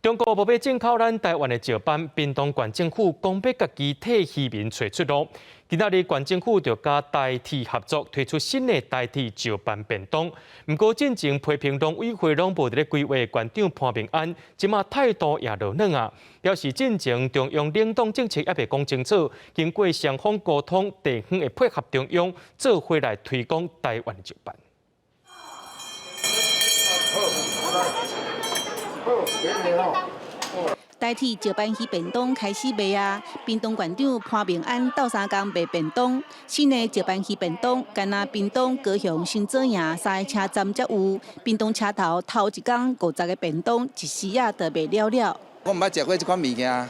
中国无要进口咱台湾的石斑，屏东县政府讲要家己替渔民找出路。今仔日县政府就甲台铁合作推出新的台铁石斑便当。不过进前批评农委会拢无伫咧规划，县长潘明安即马态度也落软啊，表示进前中央冷冻政策也未讲清楚，经过双方沟通，地方会配合中央做伙来推广台湾的石斑。 台铁石斑鱼便当开始卖啊！屏东县长潘明安斗相共卖便当，新的石斑鱼便当，干那屏东、高雄、新左营3个车站才有。屏东车头头一天50个便当，一时啊就卖了了。我唔捌食过这款物件，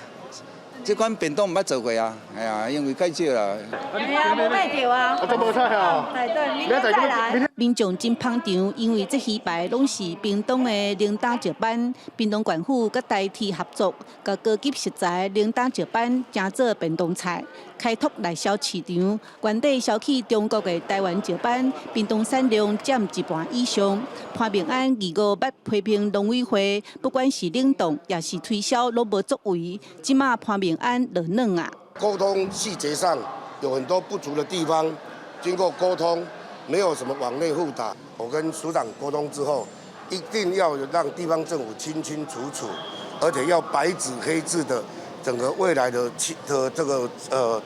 这款便当唔捌做过啊。哎呀，因为太少啦。哎呀，无买着啊。都无菜啊。对，明天再来。 民众真捧场，因为这鱼排拢是屏东的冷冻石斑。屏东县府甲台铁合作，甲高级食材冷冻石斑正做便当菜，开拓内销市场。原底销去中国的台湾石斑，屏东产量占1半以上。潘明安25捌批评农委会，不管是冷冻也是推销，拢无作为。即马潘明安落软啊。沟通细节上有很多不足的地方，经过沟通。 没有什么往内互打，我跟署长沟通之后，一定要让地方政府清清楚楚，而且要白纸黑字的整个未来的这个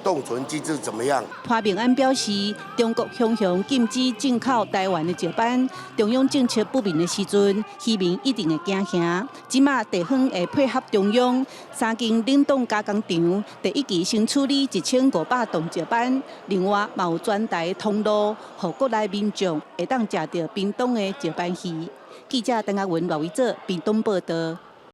冻存机制怎么样？潘明安表示，中国向禁止进口台湾的石斑，中央政策不明的时阵，渔民一定会惊吓。即马地方会配合中央，3间冷冻加工厂，第一期先处理1500吨石斑，另外嘛有转台通路，让国内民众会当食到屏东的石斑鱼。记者邓亚文、罗维泽，屏东报道。